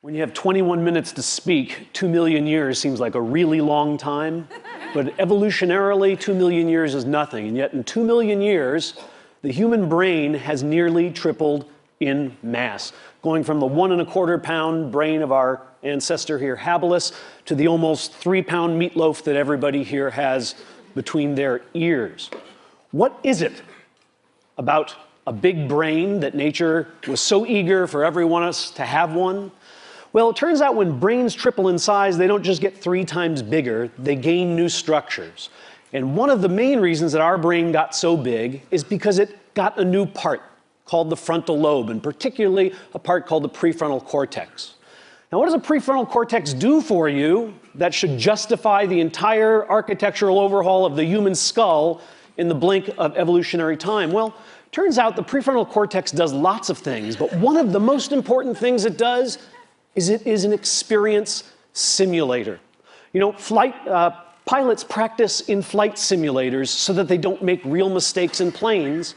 When you have 21 minutes to speak, 2 million years seems like a really long time. But evolutionarily, 2 million years is nothing. And yet in 2 million years, the human brain has nearly tripled in mass, going from the 1¼ pound brain of our ancestor here, habilis, to the almost 3-pound meatloaf that everybody here has between their ears. What is it about a big brain that nature was so eager for every one of us to have one? Well, it turns out when brains triple in size, they don't just get 3 times bigger, they gain new structures. And one of the main reasons that our brain got so big is because it got a new part called the frontal lobe, and particularly a part called the prefrontal cortex. Now, what does a prefrontal cortex do for you that should justify the entire architectural overhaul of the human skull in the blink of evolutionary time? Well, turns out the prefrontal cortex does lots of things, but one of the most important things it does is it is an experience simulator. You know, pilots practice in flight simulators so that they don't make real mistakes in planes.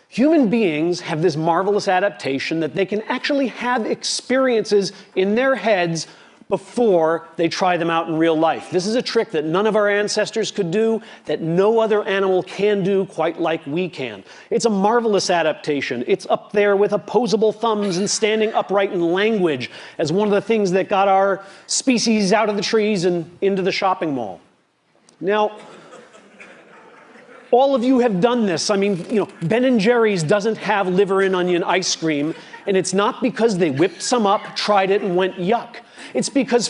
Human beings have this marvelous adaptation that they can actually have experiences in their heads before they try them out in real life. This is a trick that none of our ancestors could do, that no other animal can do quite like we can. It's a marvelous adaptation. It's up there with opposable thumbs and standing upright in language as one of the things that got our species out of the trees and into the shopping mall. Now, all of you have done this. I mean, you know, Ben & Jerry's doesn't have liver and onion ice cream, and it's not because they whipped some up, tried it, and went yuck. It's because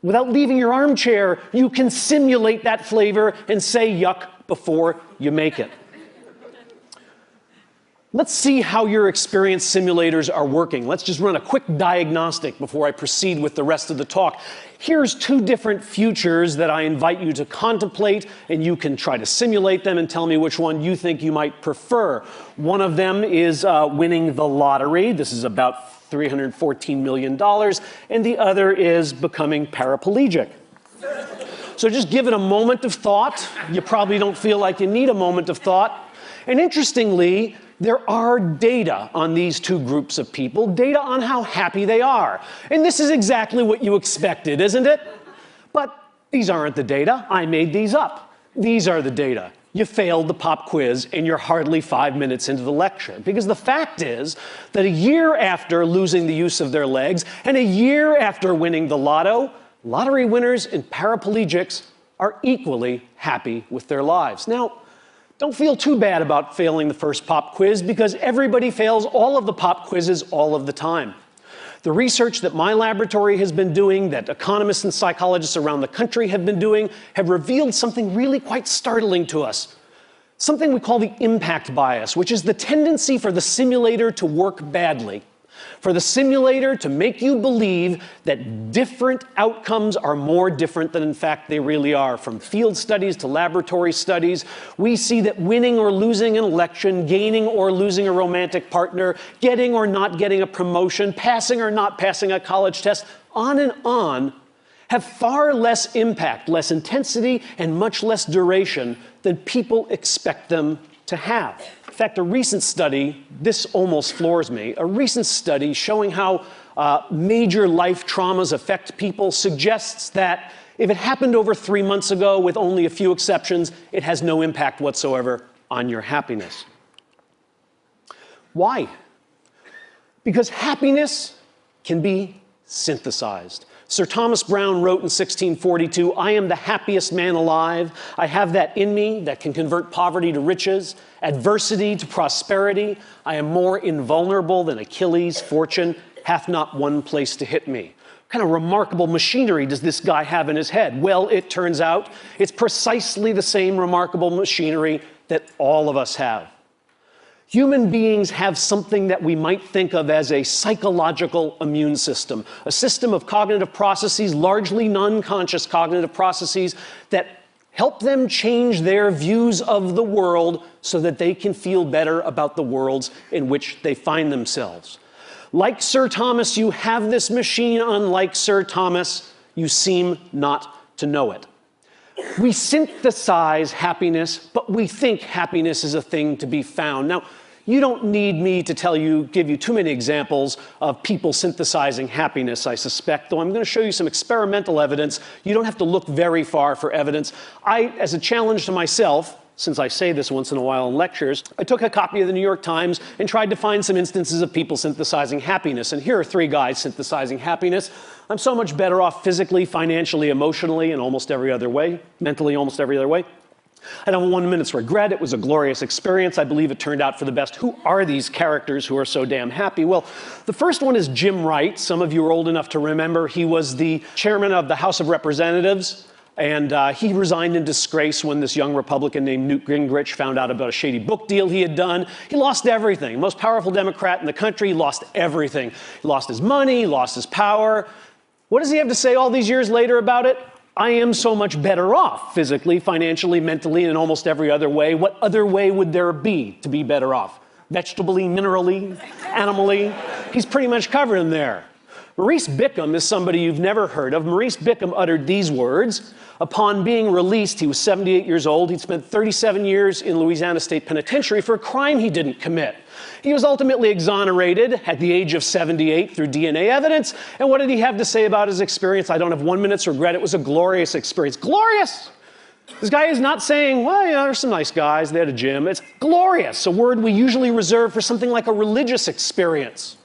without leaving your armchair, you can simulate that flavor and say yuck before you make it. Let's see how your experience simulators are working. Let's just run a quick diagnostic before I proceed with the rest of the talk. Here's 2 different futures that I invite you to contemplate, and you can try to simulate them and tell me which one you think you might prefer. One of them is winning the lottery. This is about $314 million, and the other is becoming paraplegic. So just give it a moment of thought. You probably don't feel like you need a moment of thought. And interestingly, there are data on these 2 groups of people, data on how happy they are. And this is exactly what you expected, isn't it? But these aren't the data. I made these up. These are the data. You failed the pop quiz and you're hardly 5 minutes into the lecture. Because the fact is that a year after losing the use of their legs and a year after winning the lotto, lottery winners and paraplegics are equally happy with their lives. Now, don't feel too bad about failing the first pop quiz because everybody fails all of the pop quizzes all of the time. The research that my laboratory has been doing, that economists and psychologists around the country have been doing, have revealed something really quite startling to us. Something we call the impact bias, which is the tendency for the simulator to work badly. For the simulator to make you believe that different outcomes are more different than in fact they really are. From field studies to laboratory studies, we see that winning or losing an election, gaining or losing a romantic partner, getting or not getting a promotion, passing or not passing a college test, on and on, have far less impact, less intensity, and much less duration than people expect them to have. In fact, a recent study, this almost floors me, a recent study showing how major life traumas affect people suggests that if it happened over 3 months ago with only a few exceptions, it has no impact whatsoever on your happiness. Why? Because happiness can be synthesized. Sir Thomas Browne wrote in 1642, "I am the happiest man alive. I have that in me that can convert poverty to riches, adversity to prosperity. I am more invulnerable than Achilles. Fortune hath not one place to hit me." What kind of remarkable machinery does this guy have in his head? Well, it turns out it's precisely the same remarkable machinery that all of us have. Human beings have something that we might think of as a psychological immune system, a system of cognitive processes, largely non-conscious cognitive processes, that help them change their views of the world so that they can feel better about the worlds in which they find themselves. Like Sir Thomas, you have this machine. Unlike Sir Thomas, you seem not to know it. We synthesize happiness, but we think happiness is a thing to be found. Now, You don't need me to give you too many examples of people synthesizing happiness, I suspect, though I'm going to show you some experimental evidence. You don't have to look very far for evidence. As a challenge to myself, since I say this once in a while in lectures, I took a copy of the New York Times and tried to find some instances of people synthesizing happiness. And here are 3 guys synthesizing happiness. I'm so much better off physically, financially, emotionally, and almost every other way, mentally, almost every other way. I don't have 1 minute's regret. It was a glorious experience. I believe it turned out for the best. Who are these characters who are so damn happy? Well, the first one is Jim Wright. Some of you are old enough to remember. He was the chairman of the House of Representatives. And he resigned in disgrace when this young Republican named Newt Gingrich found out about a shady book deal he had done. He lost everything. Most powerful Democrat in the country, he lost everything. He lost his money, he lost his power. What does he have to say all these years later about it? I am so much better off physically, financially, mentally, and in almost every other way. What other way would there be to be better off? Vegetably, minerally, animally? He's pretty much covered in there. Maurice Bickham is somebody you've never heard of. Maurice Bickham uttered these words. Upon being released, he was 78 years old. He'd spent 37 years in Louisiana State Penitentiary for a crime he didn't commit. He was ultimately exonerated at the age of 78 through DNA evidence. And what did he have to say about his experience? I don't have 1 minute's regret. It was a glorious experience. Glorious! This guy is not saying, well, yeah, there's some nice guys. They had a gym. It's glorious, a word we usually reserve for something like a religious experience.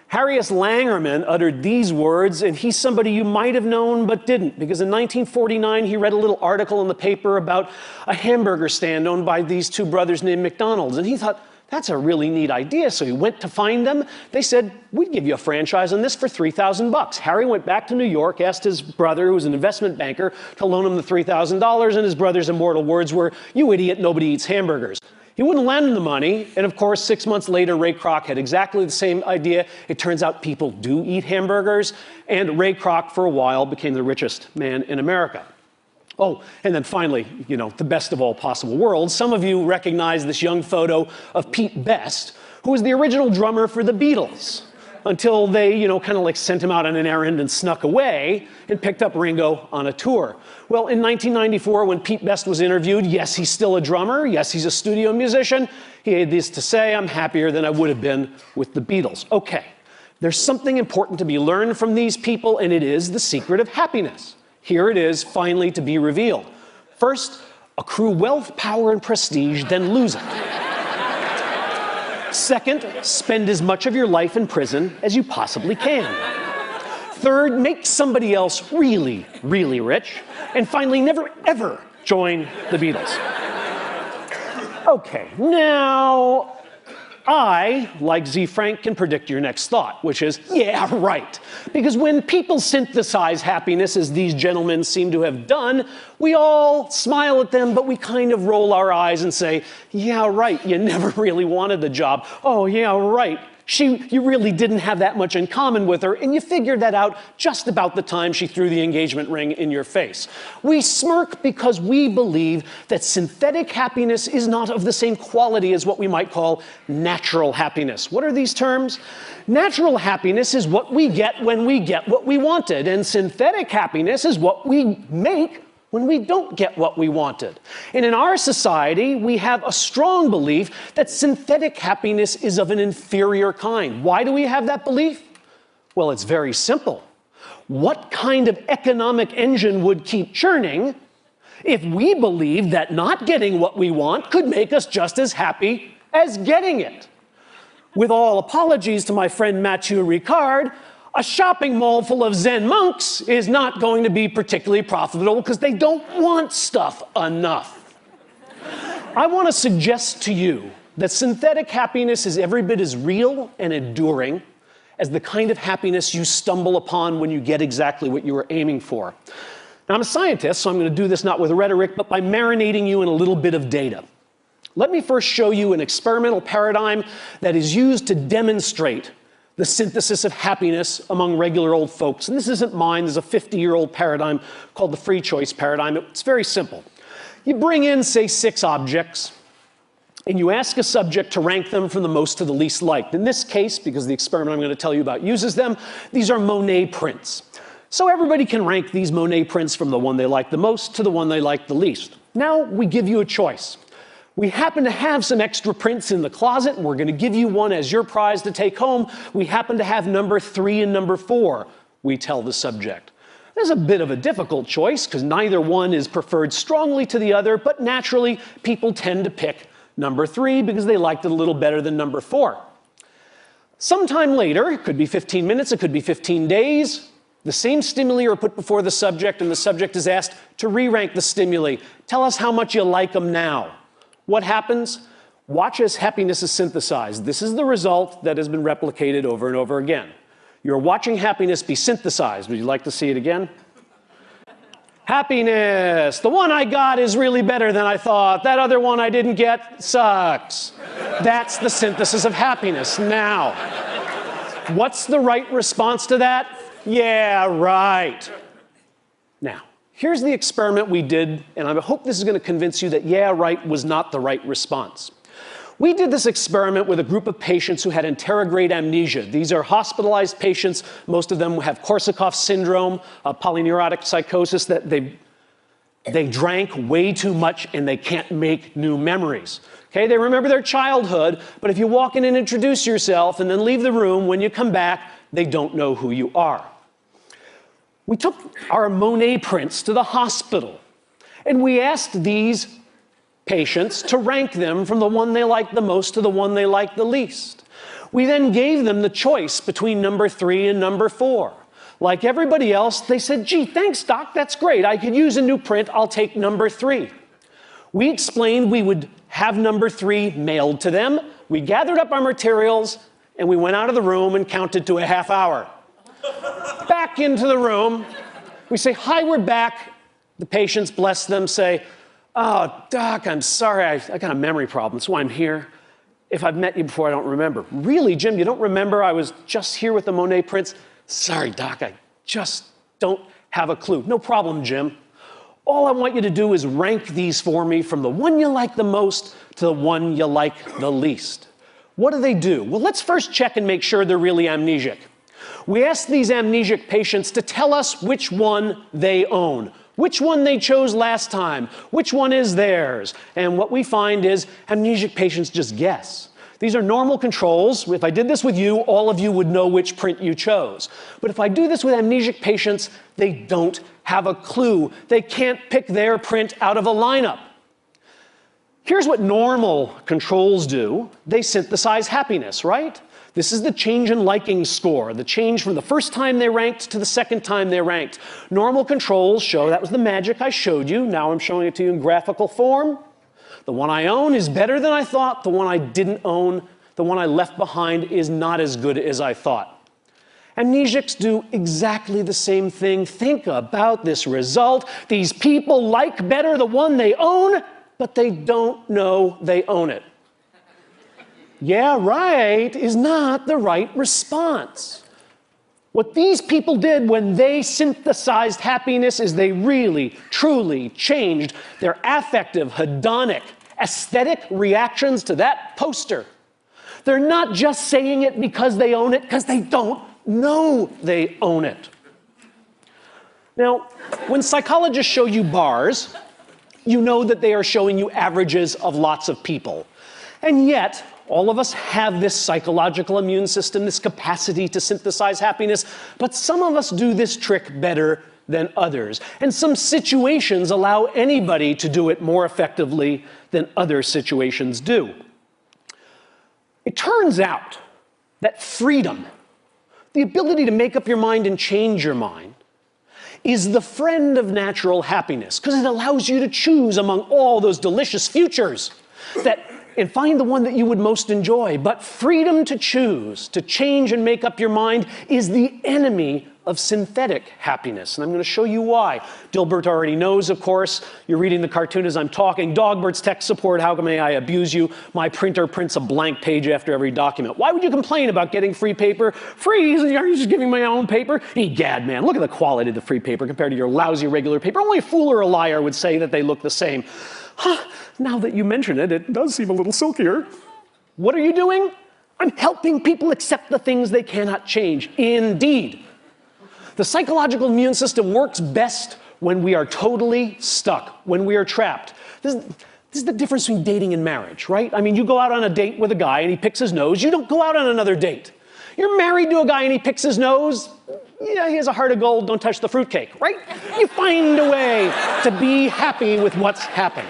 Harriet Langerman uttered these words, and he's somebody you might have known but didn't, because in 1949 he read a little article in the paper about a hamburger stand owned by these 2 brothers named McDonald's, and he thought, that's a really neat idea. So he went to find them. They said, we'd give you a franchise on this for $3,000. Harry went back to New York, asked his brother, who was an investment banker, to loan him the $3,000, and his brother's immortal words were, you idiot, nobody eats hamburgers. He wouldn't lend him the money, and of course, 6 months later, Ray Kroc had exactly the same idea. It turns out people do eat hamburgers, and Ray Kroc, for a while, became the richest man in America. Oh, and then finally, the best of all possible worlds. Some of you recognize this young photo of Pete Best, who was the original drummer for the Beatles, until they, kind of like sent him out on an errand and snuck away and picked up Ringo on a tour. Well, in 1994, when Pete Best was interviewed, yes, he's still a drummer. Yes, he's a studio musician. He had this to say, I'm happier than I would have been with the Beatles. Okay, there's something important to be learned from these people, and it is the secret of happiness. Here it is, finally, to be revealed. First, accrue wealth, power, and prestige, then lose it. Second, spend as much of your life in prison as you possibly can. Third, make somebody else really, really rich. And finally, never, ever join the Beatles. Okay, now, I, like Z. Frank, can predict your next thought, which is, yeah, right. Because when people synthesize happiness, as these gentlemen seem to have done, we all smile at them, but we kind of roll our eyes and say, yeah, right, you never really wanted the job. Oh, yeah, right. You really didn't have that much in common with her, and you figured that out just about the time she threw the engagement ring in your face. We smirk because we believe that synthetic happiness is not of the same quality as what we might call natural happiness. What are these terms? Natural happiness is what we get when we get what we wanted, and synthetic happiness is what we make when we don't get what we wanted. And in our society, we have a strong belief that synthetic happiness is of an inferior kind. Why do we have that belief? Well, it's very simple. What kind of economic engine would keep churning if we believed that not getting what we want could make us just as happy as getting it? With all apologies to my friend Mathieu Ricard, a shopping mall full of Zen monks is not going to be particularly profitable because they don't want stuff enough. I want to suggest to you that synthetic happiness is every bit as real and enduring as the kind of happiness you stumble upon when you get exactly what you were aiming for. Now, I'm a scientist, so I'm going to do this not with rhetoric, but by marinating you in a little bit of data. Let me first show you an experimental paradigm that is used to demonstrate the synthesis of happiness among regular old folks. And this isn't mine. There's a 50-year-old paradigm called the free choice paradigm. It's very simple. You bring in, say, 6 objects, and you ask a subject to rank them from the most to the least liked. In this case, because the experiment I'm going to tell you about uses them, these are Monet prints. So everybody can rank these Monet prints from the one they like the most to the one they like the least. Now we give you a choice. We happen to have some extra prints in the closet, and we're going to give you one as your prize to take home. We happen to have number 3 and number 4, we tell the subject. There's a bit of a difficult choice because neither one is preferred strongly to the other, but naturally people tend to pick number 3 because they liked it a little better than number 4. Sometime later, it could be 15 minutes, it could be 15 days, the same stimuli are put before the subject and the subject is asked to re-rank the stimuli. Tell us how much you like them now. What happens? Watch as happiness is synthesized. This is the result that has been replicated over and over again. You're watching happiness be synthesized. Would you like to see it again? Happiness. The one I got is really better than I thought. That other one I didn't get sucks. That's the synthesis of happiness. Now, what's the right response to that? Yeah, right. Now, here's the experiment we did, and I hope this is going to convince you that yeah, right was not the right response. We did this experiment with a group of patients who had anterograde amnesia. These are hospitalized patients. Most of them have Korsakoff syndrome, polyneurotic psychosis, that they drank way too much and they can't make new memories. Okay, they remember their childhood, but if you walk in and introduce yourself and then leave the room, when you come back, they don't know who you are. We took our Monet prints to the hospital, and we asked these patients to rank them from the one they liked the most to the one they liked the least. We then gave them the choice between number 3 and number 4. Like everybody else, they said, gee, thanks, doc, that's great. I could use a new print. I'll take number 3. We explained we would have number 3 mailed to them. We gathered up our materials, and we went out of the room and counted to a half hour. Back into the room. We say, hi, we're back. The patients, bless them, say, oh, doc, I'm sorry, I got a memory problem. That's why I'm here. If I've met you before, I don't remember. Really, Jim, you don't remember? I was just here with the Monet prints. Sorry, doc, I just don't have a clue. No problem, Jim. All I want you to do is rank these for me from the one you like the most to the one you like the least. What do? Well, let's first check and make sure they're really amnesic. We asked these amnesic patients to tell us which one they own, which one they chose last time, which one is theirs. And what we find is amnesic patients just guess. These are normal controls. If I did this with you, all of you would know which print you chose. But if I do this with amnesic patients, they don't have a clue. They can't pick their print out of a lineup. Here's what normal controls do. They synthesize happiness, right? This is the change in liking score, the change from the first time they ranked to the second time they ranked. Normal controls show, that was the magic I showed you. Now I'm showing it to you in graphical form. The one I own is better than I thought. The one I didn't own, the one I left behind, is not as good as I thought. Amnesics do exactly the same thing. Think about this result. These people like better the one they own, but they don't know they own it. Yeah, right is not the right response. What these people did when they synthesized happiness is they really, truly changed their affective, hedonic, aesthetic reactions to that poster. They're not just saying it because they own it, because they don't know they own it. Now, when psychologists show you bars, you know that they are showing you averages of lots of people. And yet, all of us have this psychological immune system, this capacity to synthesize happiness, but some of us do this trick better than others. And some situations allow anybody to do it more effectively than other situations do. It turns out that freedom, the ability to make up your mind and change your mind, is the friend of natural happiness, because it allows you to choose among all those delicious futures and find the one that you would most enjoy. But freedom to choose, to change and make up your mind, is the enemy of synthetic happiness. And I'm going to show you why. Gilbert already knows, of course. You're reading the cartoon as I'm talking. Dogbert's tech support, how may I abuse you? My printer prints a blank page after every document. Why would you complain about getting free paper? Free? Are you just giving me my own paper? Egad, man, look at the quality of the free paper compared to your lousy regular paper. Only a fool or a liar would say that they look the same. Huh, now that you mention it, it does seem a little silkier. What are you doing? I'm helping people accept the things they cannot change. Indeed. The psychological immune system works best when we are totally stuck, when we are trapped. This is the difference between dating and marriage, right? I mean, you go out on a date with a guy and he picks his nose. You don't go out on another date. You're married to a guy and he picks his nose. Yeah, he has a heart of gold, don't touch the fruitcake, right? You find a way to be happy with what's happened.